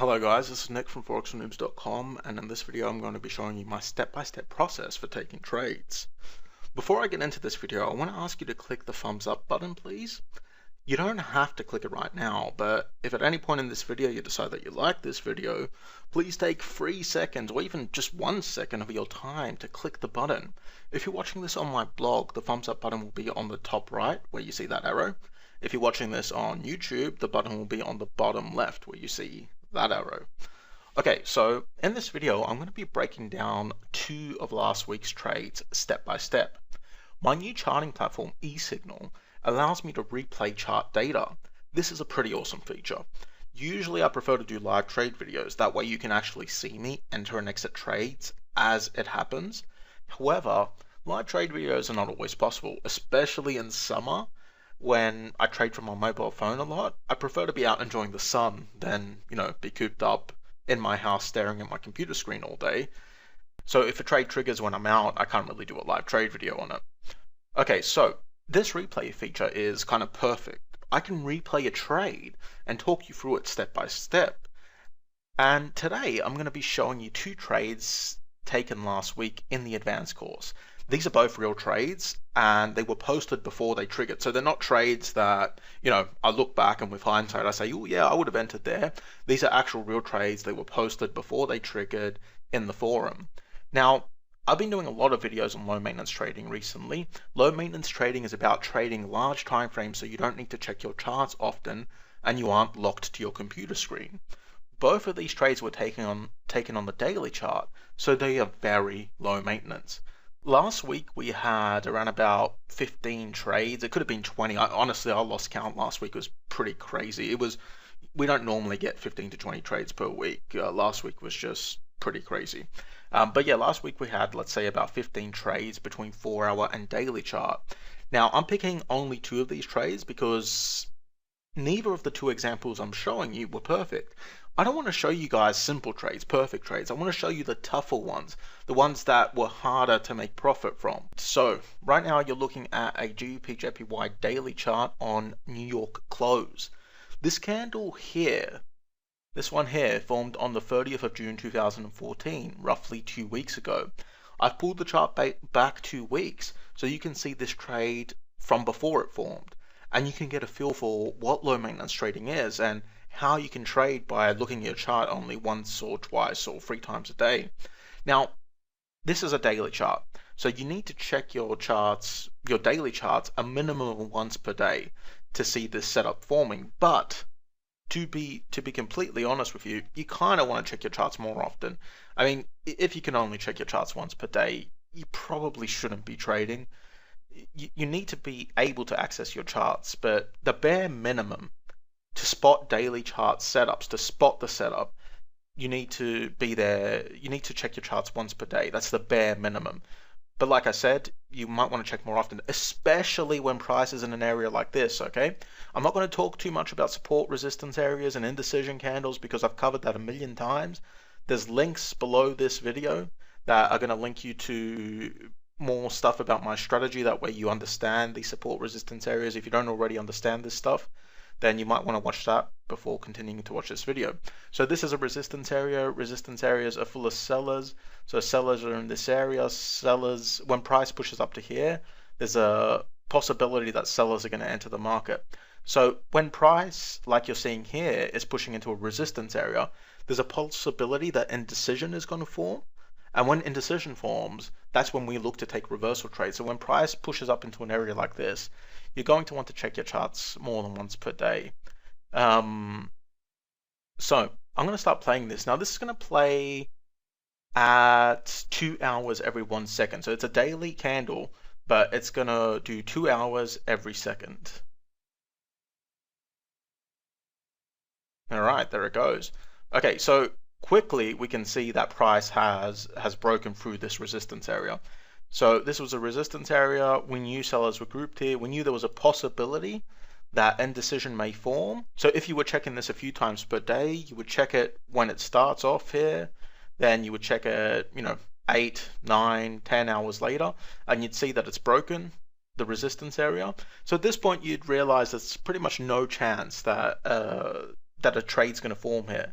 Hello guys, this is Nick from forexnoobs.com, and in this video I'm going to be showing you my step-by-step process for taking trades. Before I get into this video, I want to ask you to click the thumbs up button, please. You don't have to click it right now, but if at any point in this video you decide that you like this video, please take 3 seconds or even just 1 second of your time to click the button. If you're watching this on my blog, the thumbs up button will be on the top right where you see that arrow. If you're watching this on YouTube, the button will be on the bottom left where you see that arrow. Okay, so in this video, I'm going to be breaking down 2 of last week's trades step by step. My new charting platform, eSignal, allows me to replay chart data. This is a pretty awesome feature. Usually I prefer to do live trade videos, that way you can actually see me enter and exit trades as it happens. However, live trade videos are not always possible, especially in summer when I trade from my mobile phone a lot. I prefer to be out enjoying the sun than, be cooped up in my house staring at my computer screen all day. So if a trade triggers when I'm out, I can't really do a live trade video on it. Okay, so this replay feature is kind of perfect. I can replay a trade and talk you through it step by step. And today I'm going to be showing you 2 trades taken last week in the advanced course. These are both real trades and they were posted before they triggered. So they're not trades that, I look back and with hindsight I say, oh yeah, I would have entered there. These are actual real trades. They were posted before they triggered in the forum. Now, I've been doing a lot of videos on low maintenance trading recently. Low maintenance trading is about trading large time frames so you don't need to check your charts often and you aren't locked to your computer screen. Both of these trades were taken on the daily chart, so they are very low maintenance. Last week we had around about 15 trades. It could have been 20. Honestly, I lost count. Last week was pretty crazy. We don't normally get 15 to 20 trades per week. Last week was just pretty crazy. But yeah, last week we had, let's say, about 15 trades between 4-hour and daily chart. Now, I'm picking only 2 of these trades because neither of the 2 examples I'm showing you were perfect. I don't want to show you guys simple trades, perfect trades. I want to show you the tougher ones, the ones that were harder to make profit from. So right now you're looking at a GBP/JPY daily chart on New York close. This candle here, this one here, formed on the 30th of June 2014, roughly 2 weeks ago. I've pulled the chart back 2 weeks so you can see this trade from before it formed. And you can get a feel for what low maintenance trading is and how you can trade by looking at your chart only once or twice or 3 times a day. Now, this is a daily chart, so you need to check your charts, your daily charts, a minimum of once per day to see this setup forming. But to be completely honest with you, you kind of want to check your charts more often. I mean, if you can only check your charts once per day, you probably shouldn't be trading. You need to be able to access your charts, but the bare minimum to spot daily chart setups, to spot the setup, you need to be there. You need to check your charts once per day. That's the bare minimum. But like I said, you might want to check more often, especially when price is in an area like this, okay? I'm not going to talk too much about support resistance areas and indecision candles because I've covered that a million times. There's links below this video that are going to link you to more stuff about my strategy. That way you understand the support resistance areas. If you don't already understand this stuff, then you might want to watch that before continuing to watch this video. So this is a resistance area. Resistance areas are full of sellers. So sellers are in this area. Sellers, when price pushes up to here, there's a possibility that sellers are going to enter the market. So when price, like you're seeing here, is pushing into a resistance area, there's a possibility that indecision is going to form. And when indecision forms, that's when we look to take reversal trades. So when price pushes up into an area like this, you're going to want to check your charts more than once per day. So I'm going to start playing this. Now this is going to play at 2 hours every 1 second. So it's a daily candle, but it's going to do 2 hours every second. All right, there it goes. Okay, so quickly we can see that price has broken through this resistance area. So this was a resistance area. We knew sellers were grouped here. We knew there was a possibility that indecision may form. So if you were checking this a few times per day, you would check it when it starts off here, then you would check it 8, 9, 10 hours later, and you'd see that it's broken the resistance area. So at this point you'd realize there's pretty much no chance that that a trade's going to form here.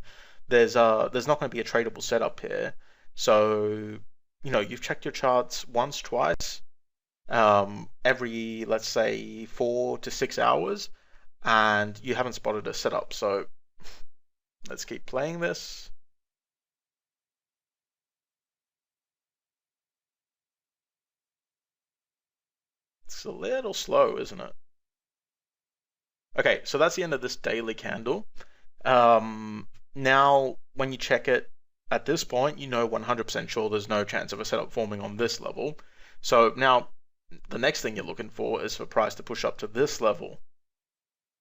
there's not going to be a tradable setup here. So, you've checked your charts once, twice, every, let's say, 4 to 6 hours, and you haven't spotted a setup. So let's keep playing this. It's a little slow, isn't it? Okay, so that's the end of this daily candle. Now, when you check it at this point, 100% sure there's no chance of a setup forming on this level. So now, the next thing you're looking for is for price to push up to this level.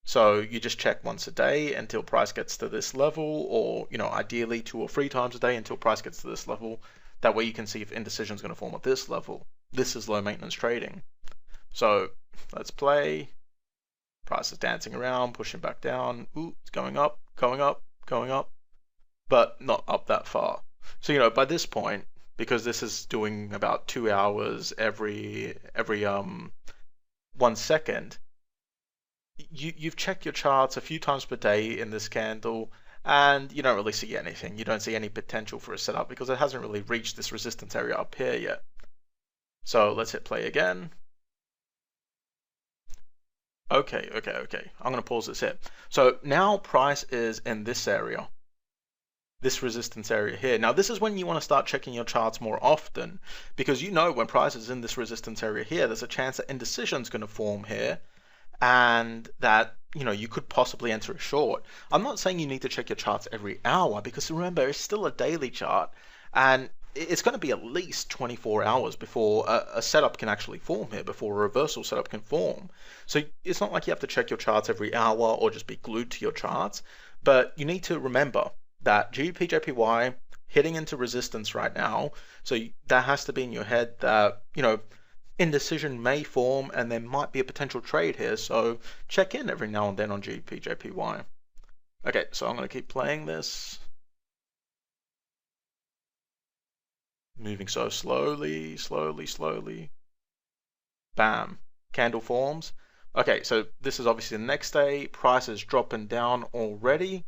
So you just check once a day until price gets to this level, or ideally 2 or 3 times a day until price gets to this level. That way you can see if indecision is going to form at this level. This is low maintenance trading. So let's play. Price is dancing around, pushing back down. Ooh, it's going up, going up, going up, but not up that far. So by this point, because this is doing about 2 hours every 1 second, you've checked your charts a few times per day in this candle, and you don't really see anything. You don't see any potential for a setup because it hasn't really reached this resistance area up here yet. So let's hit play again. Okay. I'm going to pause this here. So now price is in this area, this resistance area here. Now this is when you want to start checking your charts more often, because when price is in this resistance area here, there's a chance that indecision is going to form here, and that you could possibly enter a short. I'm not saying you need to check your charts every hour, because remember, it's still a daily chart, and it's going to be at least 24 hours before a setup can actually form here, before a reversal setup can form. So it's not like you have to check your charts every hour or just be glued to your charts, but you need to remember that GBP/JPY hitting into resistance right now, so that has to be in your head that indecision may form and there might be a potential trade here, so check in every now and then on GBP/JPY. Okay, so I'm going to keep playing this. Moving so slowly. Bam. Candle forms. Okay, so this is obviously the next day. Price is dropping down already.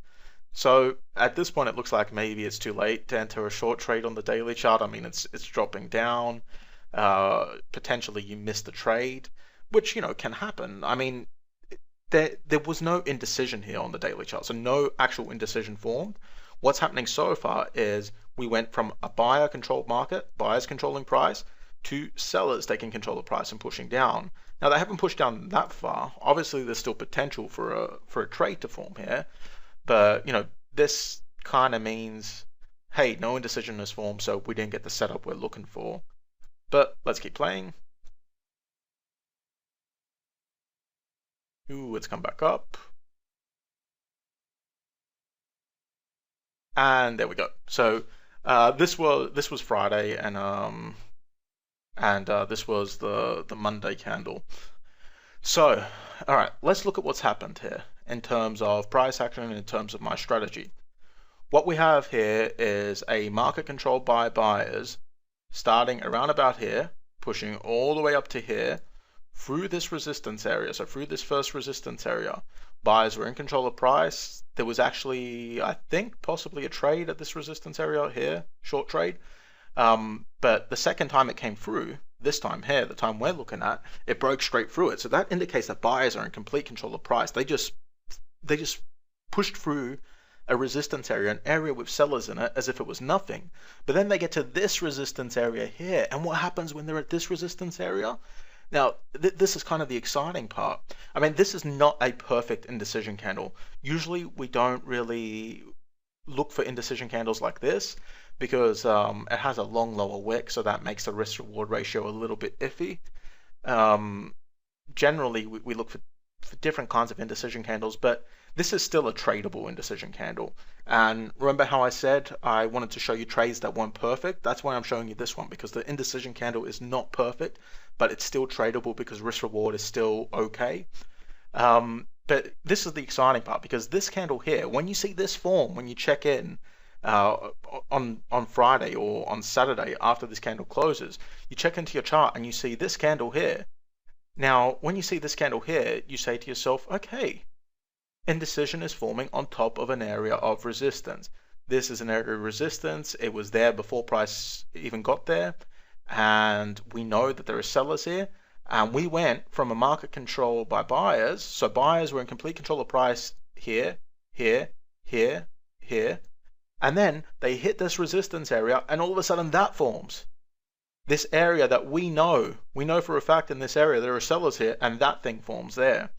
So at this point, it looks like maybe it's too late to enter a short trade on the daily chart. I mean, it's dropping down. Potentially you missed the trade, which can happen. I mean, there was no indecision here on the daily chart, so no actual indecision formed. What's happening so far is we went from a buyer controlled market, buyers controlling price, to sellers taking control of price and pushing down. Now they haven't pushed down that far. Obviously there's still potential for a trade to form here, but this kind of means, hey, no indecision has formed, so we didn't get the setup we're looking for. But let's keep playing. Ooh, it's come back up. And there we go. So this was Friday, and this was the Monday candle. So, all right, let's look at what's happened here in terms of price action and in terms of my strategy. What we have here is a market controlled by buyers starting around about here, pushing all the way up to here, through this resistance area. So through this first resistance area, buyers were in control of price. There was actually, I think, possibly a trade at this resistance area here, short trade. But the second time it came through, this time here, the time we're looking at, it broke straight through it. So that indicates that buyers are in complete control of price. They just pushed through a resistance area, an area with sellers in it, as if it was nothing. But then they get to this resistance area here, and what happens when they're at this resistance area? Now, this is kind of the exciting part. I mean, this is not a perfect indecision candle. Usually we don't really look for indecision candles like this because it has a long lower wick, so that makes the risk-reward ratio a little bit iffy. Generally, we look for different kinds of indecision candles, but this is still a tradable indecision candle. And remember how I said I wanted to show you trades that weren't perfect? That's why I'm showing you this one, because the indecision candle is not perfect, but it's still tradable because risk reward is still okay. But this is the exciting part, because this candle here, when you see this form, when you check in on Friday or on Saturday after this candle closes, you check into your chart and you see this candle here. Now, when you see this candle here, you say to yourself, okay, indecision is forming on top of an area of resistance. This is an area of resistance. It was there before price even got there. And we know that there are sellers here. And we went from a market control by buyers. So buyers were in complete control of price here, here, here, here. And then they hit this resistance area, and all of a sudden that forms. This area that we know for a fact in this area there are sellers here, and that thing forms there.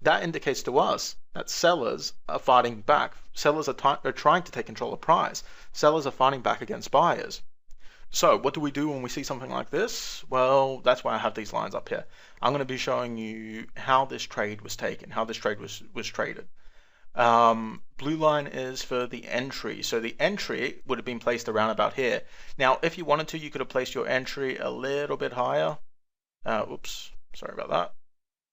That indicates to us that sellers are fighting back. Sellers are trying to take control of price. Sellers are fighting back against buyers. So what do we do when we see something like this? Well, that's why I have these lines up here. I'm going to be showing you how this trade was taken, how this trade was traded. Blue line is for the entry. So the entry would have been placed around about here. Now, if you wanted to, you could have placed your entry a little bit higher. Oops, sorry about that.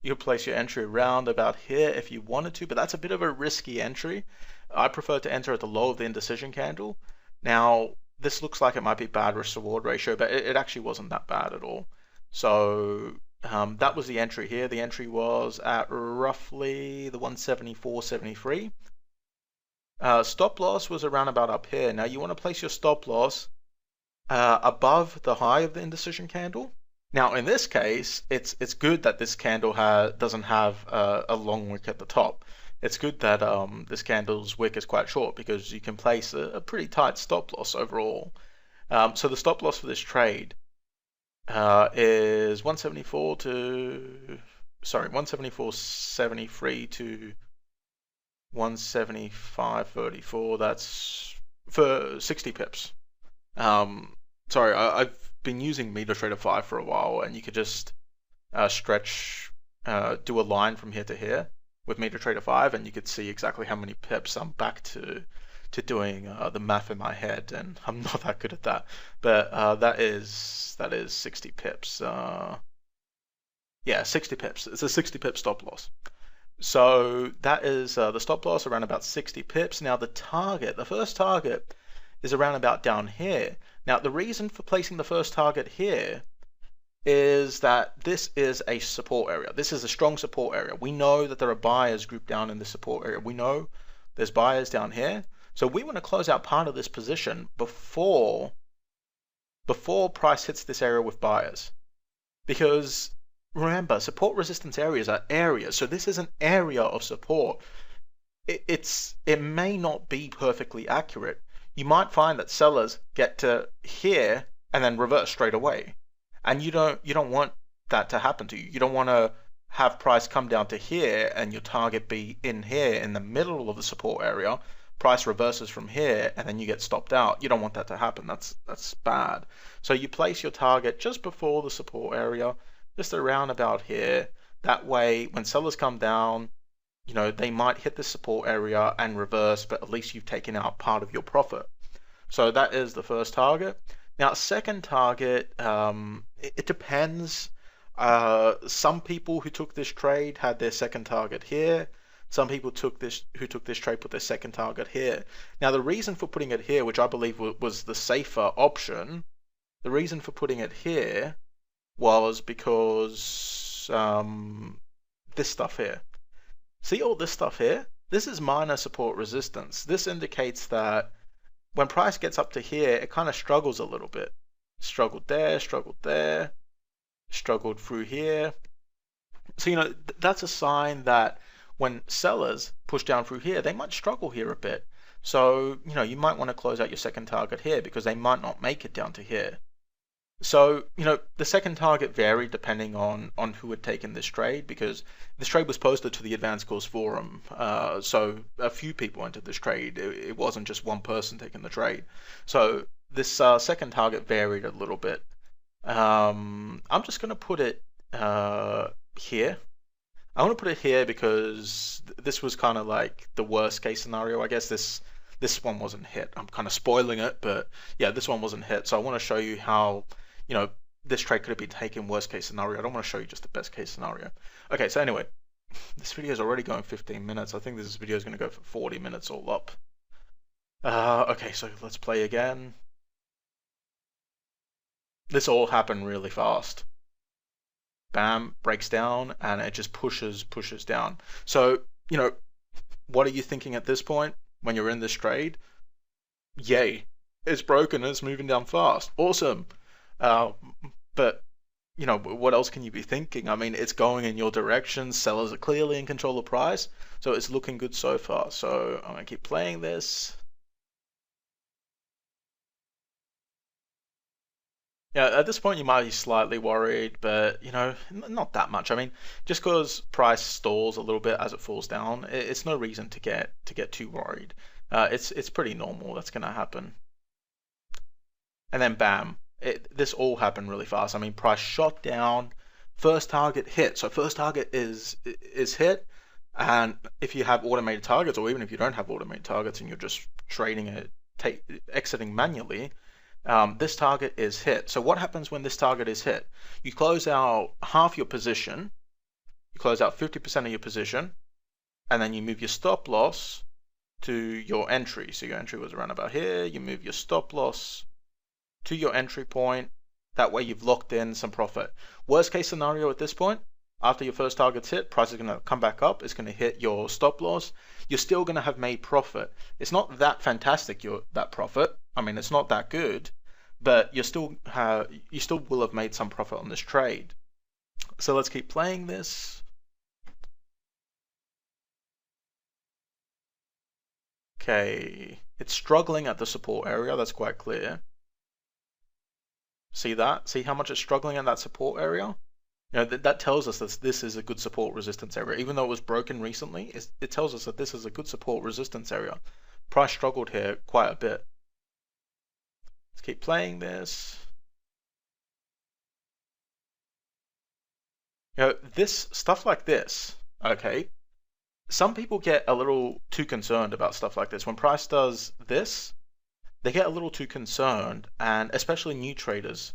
You could place your entry around about here if you wanted to, but that's a bit of a risky entry. I prefer to enter at the low of the indecision candle. Now, this looks like it might be bad risk reward ratio, but it actually wasn't that bad at all. So that was the entry here. The entry was at roughly the 174.73. Stop loss was around about up here. Now you want to place your stop loss above the high of the indecision candle. Now in this case, it's good that this candle doesn't have a long wick at the top. It's good that this candle's wick is quite short, because you can place a pretty tight stop loss overall. So the stop loss for this trade is 174.73 to 175.34. That's for 60 pips. Sorry, I've been using MetaTrader 5 for a while, and you could just stretch, do a line from here to here with MetaTrader 5, and you could see exactly how many pips. I'm back to doing the math in my head, and I'm not that good at that. But that is 60 pips. Yeah, 60 pips. It's a 60 pip stop loss. So that is the stop loss around about 60 pips. Now the first target is around about down here. Now the reason for placing the first target here is that this is a support area. This is a strong support area. We know that there are buyers grouped down in the support area. We know there's buyers down here. So we want to close out part of this position before price hits this area with buyers. Because remember, support resistance areas are areas. So this is an area of support. It may not be perfectly accurate. You might find that sellers get to here and then reverse straight away. And you don't want that to happen to you. You don't want to have price come down to here and your target be in here in the middle of the support area. Price reverses from here and then you get stopped out. You don't want that to happen. That's bad. So you place your target just before the support area, just around about here. That way, when sellers come down, they might hit the support area and reverse, but at least you've taken out part of your profit. So that is the first target. Now, second target, it depends. Some people who took this trade had their second target here. Some people who took this trade put their second target here. Now, the reason for putting it here, which I believe was the safer option, the reason for putting it here was because this stuff here. See all this stuff here? This is minor support resistance. This indicates that when price gets up to here, it kind of struggles a little bit. Struggled there, struggled there, struggled through here. So, that's a sign that when sellers push down through here, they might struggle here a bit. So, you might want to close out your second target here because they might not make it down to here. So, the second target varied depending on who had taken this trade, because this trade was posted to the Advanced Course Forum. So a few people entered this trade. It wasn't just one person taking the trade. So this second target varied a little bit. I'm just going to put it here. I want to put it here because this was kind of like the worst case scenario. I guess this one wasn't hit. I'm kind of spoiling it, but yeah, this one wasn't hit. So I want to show you how this trade could have been taken worst case scenario. I don't want to show you just the best case scenario. Okay, so anyway, this video is already going 15 minutes. I think this video is going to go for 40 minutes all up. Okay, so let's play again. This all happened really fast. Bam, breaks down, and it just pushes down. So, what are you thinking at this point when you're in this trade? Yay, it's broken and it's moving down fast. Awesome. Uh, but what else can you be thinking? I mean, it's going in your direction. Sellers are clearly in control of price, so it's looking good so far. So I'm gonna keep playing this. Yeah, at this point you might be slightly worried, but not that much. I mean, just because price stalls a little bit as it falls down, it's no reason to get too worried. It's pretty normal. That's gonna happen. And then bam, this all happened really fast. I mean, price shot down, first target hit. So first target is hit, and if you have automated targets, or even if you don't have automated targets and you're just trading it, exiting manually, this target is hit. So what happens when this target is hit? You close out half your position, you close out 50% of your position, and then you move your stop loss to your entry. So your entry was around about here. You move your stop loss to your entry point. That way you've locked in some profit. Worst case scenario at this point, after your first target's hit, price is going to come back up. It's going to hit your stop loss. You're still going to have made profit. It's not that fantastic, that profit. I mean, it's not that good, but you still will have made some profit on this trade. So let's keep playing this. Okay, it's struggling at the support area. That's quite clear. See that? See how much it's struggling in that support area? That tells us that this is a good support resistance area. Even though it was broken recently, it tells us that this is a good support resistance area. Price struggled here quite a bit. Let's keep playing this. This stuff like this, okay, some people get a little too concerned about stuff like this. When price does this, they get a little too concerned, and especially new traders,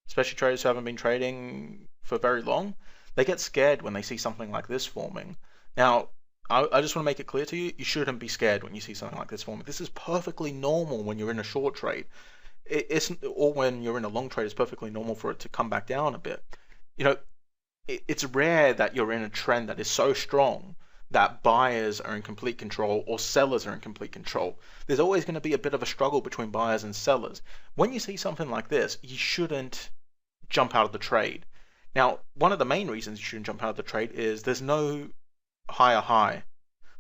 especially traders who haven't been trading for very long, they get scared when they see something like this forming. Now, I just want to make it clear to you, you shouldn't be scared when you see something like this forming. This is perfectly normal when you're in a short trade. Or when you're in a long trade, it's perfectly normal for it to come back down a bit. It's rare that you're in a trend that is so strong that buyers are in complete control or sellers are in complete control. There's always going to be a bit of a struggle between buyers and sellers. When you see something like this, you shouldn't jump out of the trade. Now, one of the main reasons you shouldn't jump out of the trade is there's no higher high.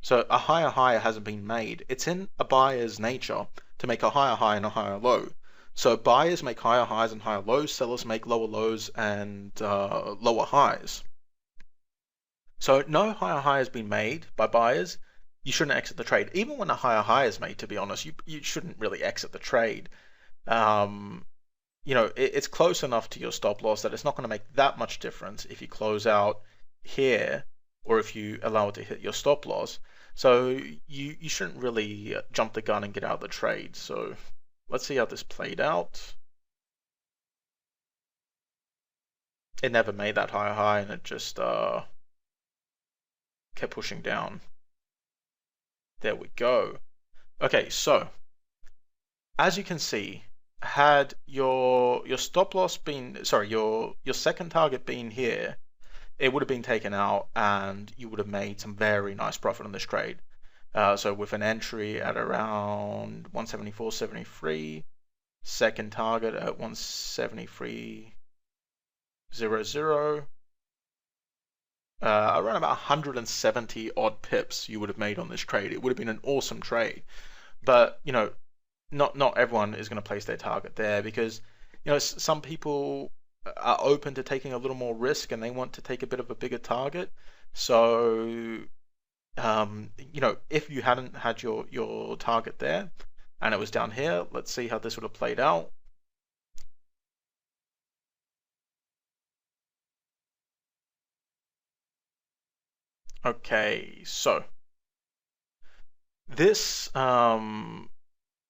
So a higher high hasn't been made. It's in a buyer's nature to make a higher high and a higher low. So buyers make higher highs and higher lows, sellers make lower lows and lower highs. So no higher high has been made by buyers. You shouldn't exit the trade. Even when a higher high is made, to be honest, you shouldn't really exit the trade. It's close enough to your stop loss that it's not going to make that much difference if you close out here or if you allow it to hit your stop loss. So you shouldn't really jump the gun and get out of the trade. So let's see how this played out. It never made that higher high and it just kept pushing down. There we go. Okay, so as you can see, had your stop loss been, sorry, your second target been here, it would have been taken out and you would have made some very nice profit on this trade. So with an entry at around 174.73, second target at 173.00, around about 170 odd pips you would have made on this trade. It would have been an awesome trade, but not everyone is going to place their target there because some people are open to taking a little more risk and they want to take a bit of a bigger target. So if you hadn't had your target there and it was down here, let's see how this would have played out. Okay, so this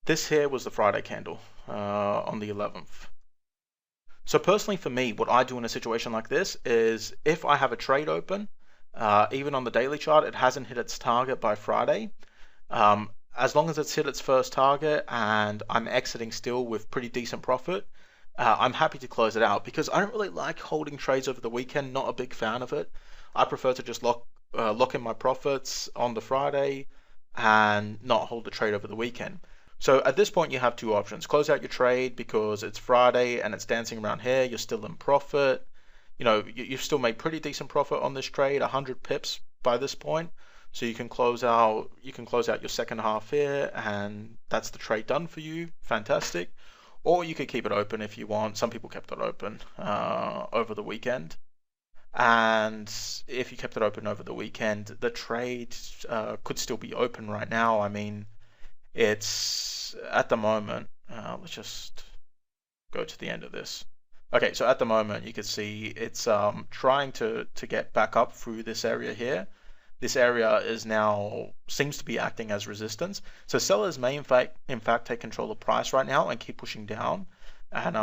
this here was the Friday candle on the 11th. So personally for me, what I do in a situation like this is if I have a trade open, even on the daily chart, it hasn't hit its target by Friday. As long as it's hit its first target and I'm exiting still with pretty decent profit, I'm happy to close it out because I don't really like holding trades over the weekend. Not a big fan of it. I prefer to just lock in my profits on the Friday and not hold the trade over the weekend. So at this point, you have two options. Close out your trade because it's Friday and it's dancing around here. You're still in profit. You know, you've still made pretty decent profit on this trade, 100 pips by this point. So you can close out your second half here, and that's the trade done for you. Fantastic. Or you could keep it open if you want. Some people kept it open over the weekend. And if you kept it open over the weekend, the trade could still be open right now. I mean, it's at the moment, let's just go to the end of this. Okay, so at the moment you can see it's trying to get back up through this area here. This area is now seems to be acting as resistance. So sellers may in fact take control of price right now and keep pushing down. And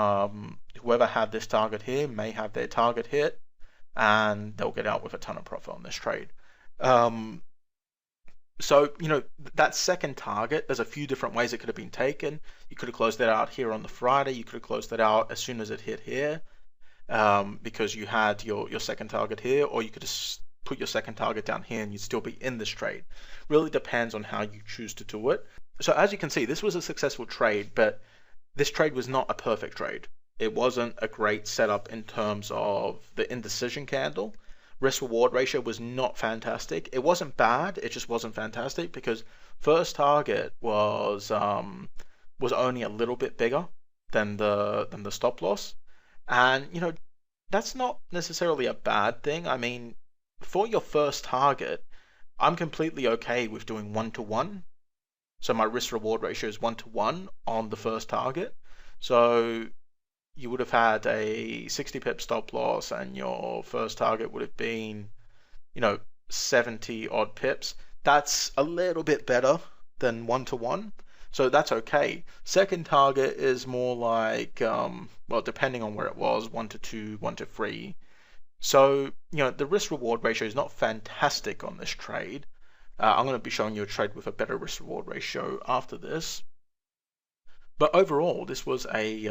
whoever had this target here may have their target hit, and they'll get out with a ton of profit on this trade. So, you know, that second target, there's a few different ways it could have been taken. You could have closed that out here on the Friday. You could have closed that out as soon as it hit here, because you had your second target here, or you could have put your second target down here and you'd still be in this trade. Really depends on how you choose to do it. So as you can see, this was a successful trade, but this trade was not a perfect trade. It wasn't a great setup in terms of the indecision candle. Risk reward ratio was not fantastic. It wasn't bad, it just wasn't fantastic because first target was only a little bit bigger than the stop loss. And you know, that's not necessarily a bad thing. I mean, for your first target, I'm completely okay with doing 1-to-1. So my risk reward ratio is 1-to-1 on the first target. So you would have had a 60 pip stop loss and your first target would have been, you know, 70 odd pips. That's a little bit better than 1-to-1, so that's okay. Second target is more like, well, depending on where it was, 1-to-2, 1-to-3. So, you know, the risk reward ratio is not fantastic on this trade. I'm going to be showing you a trade with a better risk reward ratio after this. But overall, this was a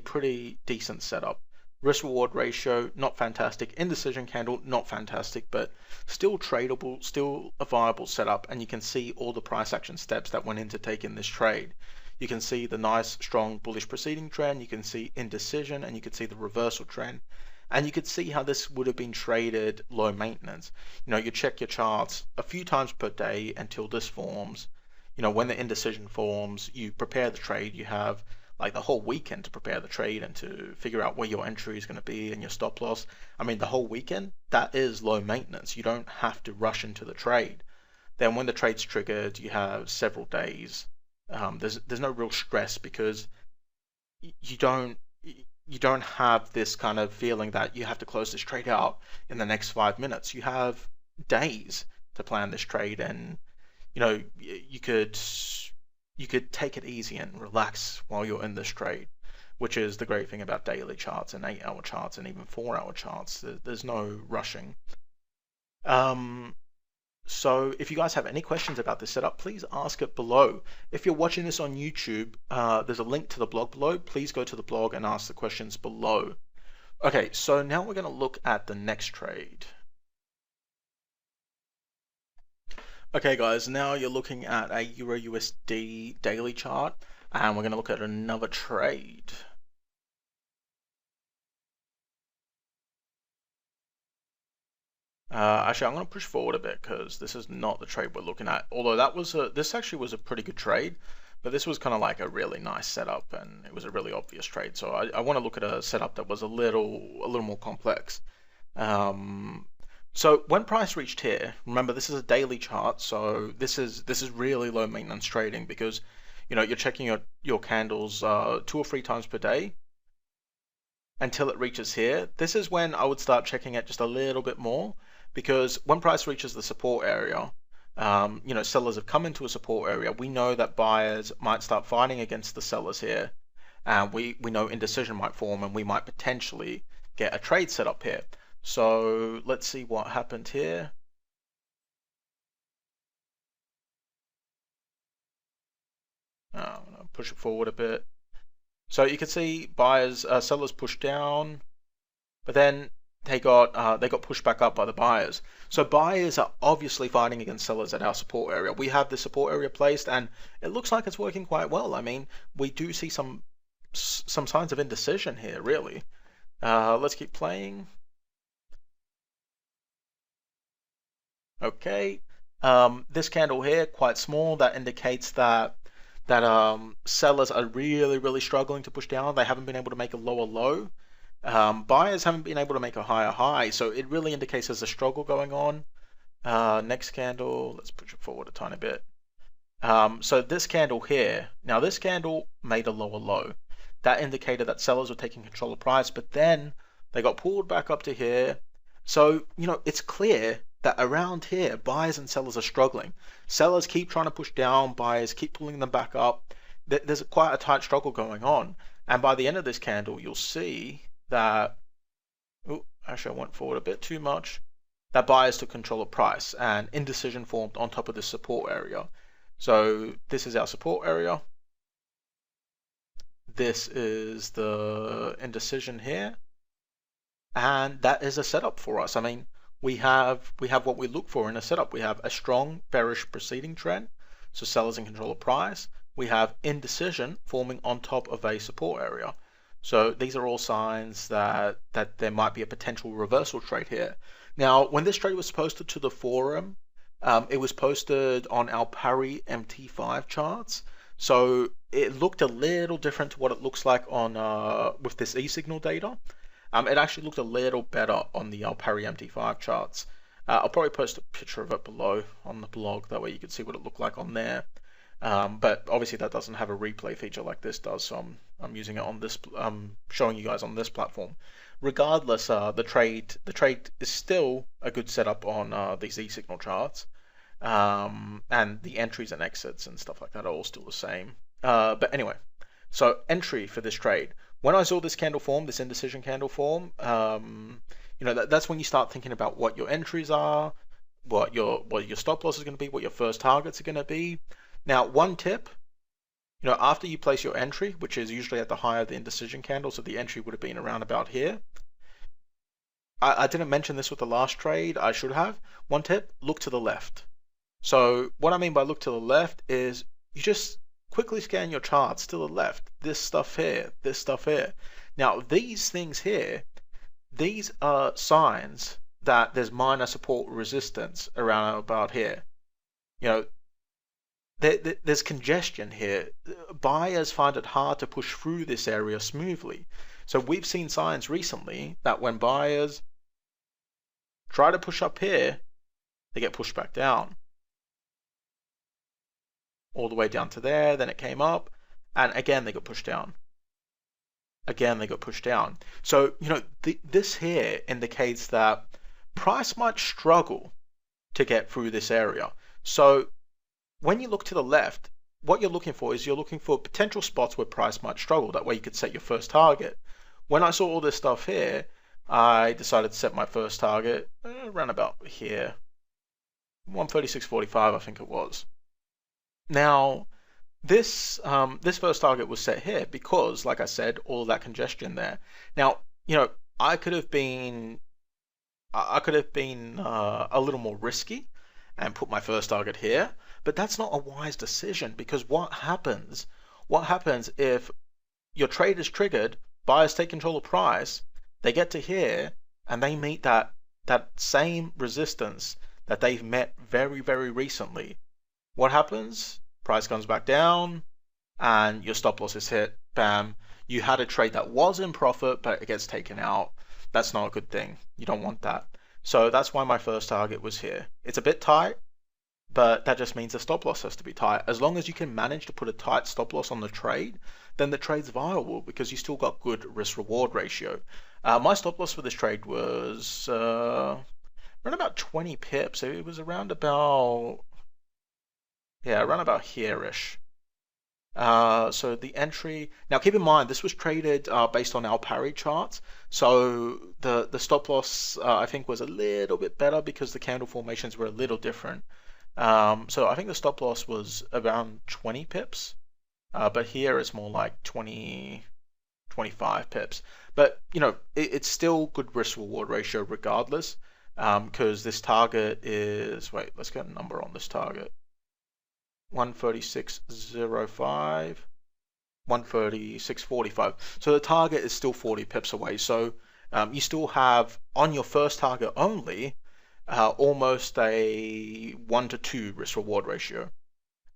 pretty decent setup. Risk reward ratio, not fantastic. Indecision candle, not fantastic, but still tradable, still a viable setup. And you can see all the price action steps that went into taking this trade. You can see the nice, strong, bullish preceding trend. You can see indecision, and you can see the reversal trend. And you could see how this would have been traded low maintenance. You know, you check your charts a few times per day until this forms. You know, when the indecision forms, you prepare the trade. You have like the whole weekend to prepare the trade and to figure out where your entry is going to be and your stop loss. I mean, the whole weekend, that is low maintenance. You don't have to rush into the trade. Then when the trade's triggered, you have several days. There's no real stress because you don't have this kind of feeling that you have to close this trade out in the next 5 minutes. You have days to plan this trade, and you know, you could take it easy and relax while you're in this trade, which is the great thing about daily charts and 8-hour charts and even 4-hour charts. There's no rushing. So if you guys have any questions about this setup, please ask it below. If you're watching this on YouTube, there's a link to the blog below. Please go to the blog and ask the questions below. Okay, so now we're going to look at the next trade. Okay guys, now you're looking at a Euro USD daily chart, and we're going to look at another trade. Actually, I'm going to push forward a bit because this is not the trade we're looking at. Although this actually was a pretty good trade, but this was kind of like a really nice setup, and it was a really obvious trade. So I want to look at a setup that was a little more complex. So when price reached here, remember this is a daily chart, so this is really low maintenance trading because you know you're checking your candles 2 or 3 times per day until it reaches here. This is when I would start checking it just a little bit more because when price reaches the support area, you know, sellers have come into a support area. We know that buyers might start fighting against the sellers here, and we know indecision might form, and we might potentially get a trade set up here. So let's see what happened here. I'm gonna push it forward a bit. So you can see sellers push down, but then they got pushed back up by the buyers. So buyers are obviously fighting against sellers at our support area. We have the support area placed, and it looks like it's working quite well. I mean, we do see some signs of indecision here, really. Let's keep playing. Okay. This candle here, quite small. That indicates that sellers are really struggling to push down. They haven't been able to make a lower low. Buyers haven't been able to make a higher high, so it really indicates there's a struggle going on. Next candle, let's push it forward a tiny bit. So this candle here, now this candle made a lower low. That indicated that sellers were taking control of price, but then they got pulled back up to here. So, it's clear that around here, buyers and sellers are struggling. Sellers keep trying to push down, buyers keep pulling them back up. There's quite a tight struggle going on. And by the end of this candle, you'll see that, actually I went forward a bit too much, that buyers took control of price and indecision formed on top of this support area. So this is our support area. This is the indecision here. And that is a setup for us. I mean, we have what we look for in a setup. We have a strong bearish preceding trend, so sellers in control of price. We have indecision forming on top of a support area. So these are all signs that there might be a potential reversal trade here. Now, when this trade was posted to the forum, it was posted on our Pari MT5 charts. So it looked a little different to what it looks like on with this e-signal data. It actually looked a little better on the Pari MT5 charts. I'll probably post a picture of it below on the blog, that way you can see what it looked like on there. But obviously that doesn't have a replay feature like this does, so I'm using it on this, showing you guys on this platform. Regardless, the trade is still a good setup on these e-signal charts, and the entries and exits and stuff like that are all still the same. But anyway, so entry for this trade. When I saw this candle form, this indecision candle form, that's when you start thinking about what your entries are, what your stop loss is going to be, what your first targets are going to be. Now, one tip, after you place your entry, which is usually at the high of the indecision candle, so the entry would have been around about here. I didn't mention this with the last trade, I should have. One tip, look to the left. So what I mean by look to the left is you just quickly scan your charts to the left. This stuff here, this stuff here. Now, these things here, these are signs that there's minor support resistance around about here. There's congestion here. Buyers find it hard to push through this area smoothly. So we've seen signs recently that when buyers try to push up here, they get pushed back down. All the way down to there, then it came up, and again they got pushed down. Again they got pushed down. So, this here indicates that price might struggle to get through this area. So when you look to the left, what you're looking for is you're looking for potential spots where price might struggle. That way you could set your first target. When I saw all this stuff here, I decided to set my first target around about here. 136.45, I think it was. Now, this first target was set here because, like I said, all of that congestion there. Now, I could have been a little more risky and put my first target here, but that's not a wise decision, because what happens if your trade is triggered, buyers take control of price, they get to here and they meet that same resistance that they've met very recently. What happens? Price comes back down and your stop loss is hit. Bam. You had a trade that was in profit, but it gets taken out. That's not a good thing. You don't want that. So that's why my first target was here. It's a bit tight, but that just means the stop loss has to be tight. As long as you can manage to put a tight stop loss on the trade, then the trade's viable because you still got good risk reward ratio. My stop loss for this trade was around about 20 pips. It was around about here-ish. So the entry, now keep in mind this was traded based on our Pari charts, so the stop loss I think was a little bit better because the candle formations were a little different. So I think the stop loss was around 20 pips, but here it's more like 20 25 pips. But, it's still good risk reward ratio regardless, because this target is, wait, let's get a number on this target. 136.05, 136.45. So the target is still 40 pips away. So you still have, on your first target only, almost a 1 to 2 risk reward ratio.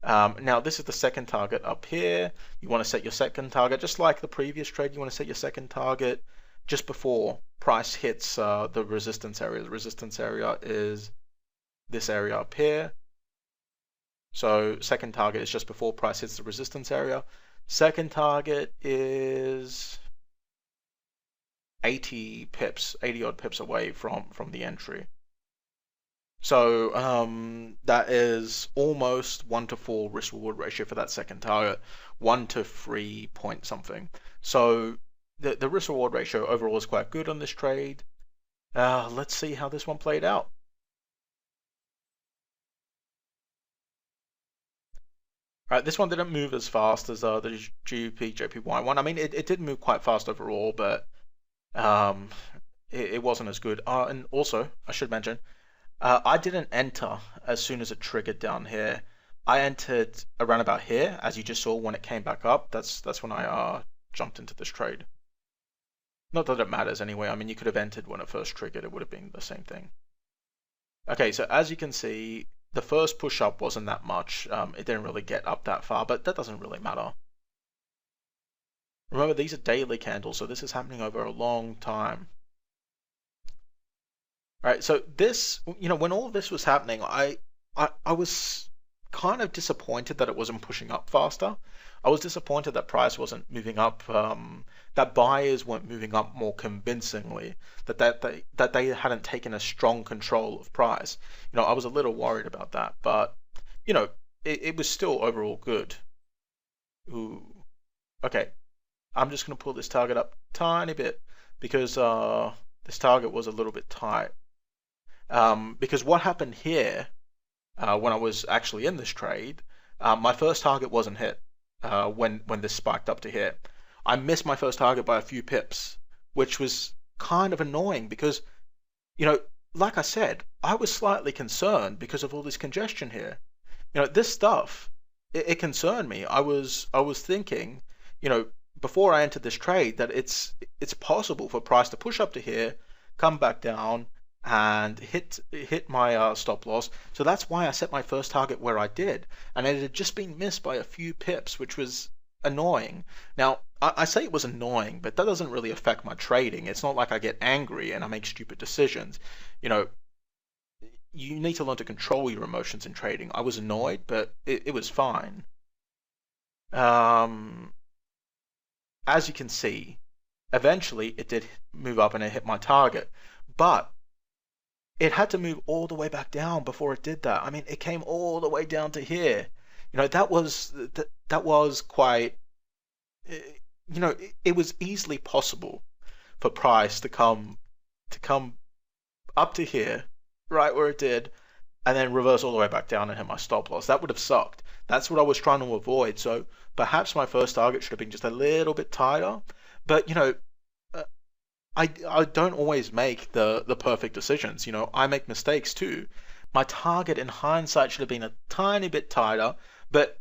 Now this is the second target up here. You want to set your second target, just like the previous trade, you want to set your second target just before price hits the resistance area. The resistance area is this area up here. So second target is just before price hits the resistance area. Second target is 80 pips, 80 odd pips away from the entry. So that is almost 1 to 4 risk reward ratio for that second target, 1 to 3 point something. So the risk reward ratio overall is quite good on this trade. Let's see how this one played out. All right, this one didn't move as fast as the GBP JPY one. I mean, it did move quite fast overall, but it wasn't as good. And also, I should mention, I didn't enter as soon as it triggered down here. I entered around about here, as you just saw when it came back up. That's when I jumped into this trade. Not that it matters anyway. I mean, you could have entered when it first triggered. It would have been the same thing. Okay, so as you can see, the first push up wasn't that much. It didn't really get up that far, but that doesn't really matter. Remember, these are daily candles, so this is happening over a long time. All right, so this, when all of this was happening, I was kind of disappointed that it wasn't pushing up faster. I was disappointed that price wasn't moving up, that buyers weren't moving up more convincingly, that they hadn't taken a strong control of price. I was a little worried about that, but it was still overall good. Ooh, okay. I'm just going to pull this target up a tiny bit because this target was a little bit tight. Because what happened here when I was actually in this trade, my first target wasn't hit when this spiked up to here. I missed my first target by a few pips, which was kind of annoying because, like I said, I was slightly concerned because of all this congestion here. This stuff, it concerned me. I was thinking, before I entered this trade, that it's possible for price to push up to here, come back down, and hit my stop loss. So that's why I set my first target where I did, and it had just been missed by a few pips, which was annoying. Now, I say it was annoying, but that doesn't really affect my trading. It's not like I get angry and I make stupid decisions. You need to learn to control your emotions in trading. I was annoyed, but it was fine. As you can see, eventually it did move up and it hit my target, but it had to move all the way back down before it did that. I mean, it came all the way down to here. That was quite. It was easily possible for price to come up to here, right where it did, and then reverse all the way back down and hit my stop loss. That would have sucked. That's what I was trying to avoid. So perhaps my first target should have been just a little bit tighter. But I don't always make the perfect decisions. I make mistakes too. My target in hindsight should have been a tiny bit tighter, but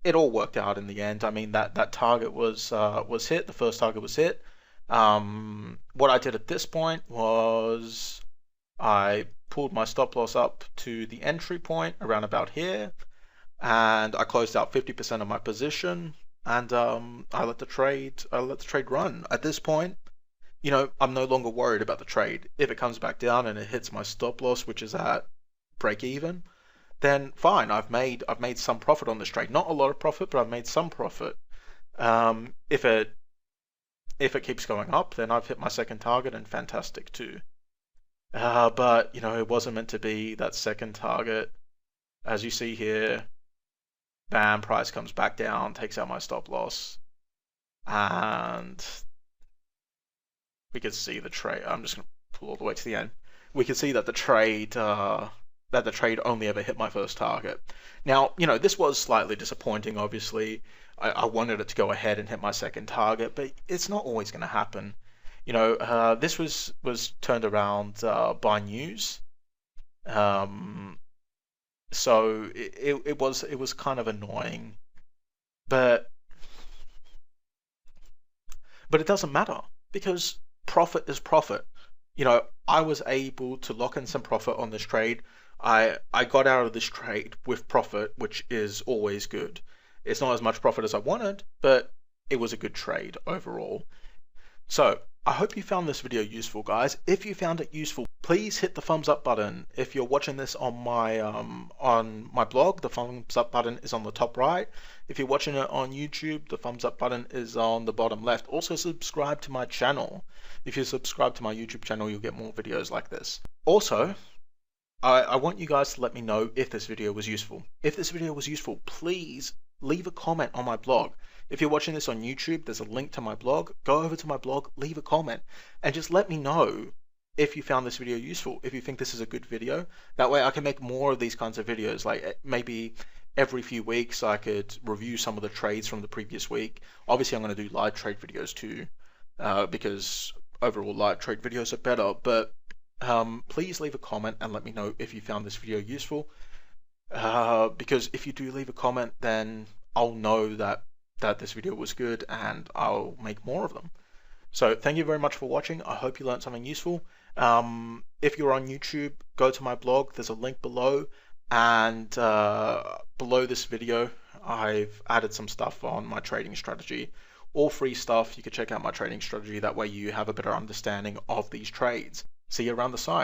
it all worked out in the end. I mean, that target was hit. The first target was hit. What I did at this point was I pulled my stop loss up to the entry point around about here, and I closed out 50% of my position, and I let the trade run. At this point, I'm no longer worried about the trade. If it comes back down and it hits my stop loss, which is at break even, then fine. I've made some profit on this trade. Not a lot of profit, but I've made some profit. If it keeps going up, then I've hit my second target, and fantastic too. But it wasn't meant to be that second target. As you see here, bam, price comes back down, takes out my stop loss, and we could see the trade. I'm just going to pull all the way to the end. We could see that the trade that the trade only ever hit my first target. Now, this was slightly disappointing, obviously. I wanted it to go ahead and hit my second target, but it's not always going to happen. This was turned around by news. So it was kind of annoying, but it doesn't matter because profit is profit. I was able to lock in some profit on this trade. I got out of this trade with profit, which is always good. It's not as much profit as I wanted, but it was a good trade overall. So I hope you found this video useful, guys. If you found it useful, please hit the thumbs up button. If you're watching this on my blog, the thumbs up button is on the top right. If you're watching it on YouTube, the thumbs up button is on the bottom left. Also subscribe to my channel. If you subscribe to my YouTube channel, you'll get more videos like this. Also, I want you guys to let me know if this video was useful. If this video was useful, please leave a comment on my blog. If you're watching this on YouTube, there's a link to my blog. Go over to my blog, leave a comment, and just let me know if you found this video useful, if you think this is a good video. That way I can make more of these kinds of videos, like maybe every few weeks I could review some of the trades from the previous week. Obviously I'm going to do live trade videos too, because overall live trade videos are better, but please leave a comment and let me know if you found this video useful, because if you do leave a comment, then I'll know that this video was good and I'll make more of them. So thank you very much for watching. I hope you learned something useful. If you're on YouTube, go to my blog. There's a link below, and below this video I've added some stuff on my trading strategy. All free stuff. You can check out my trading strategy. That way you have a better understanding of these trades. See you around the site.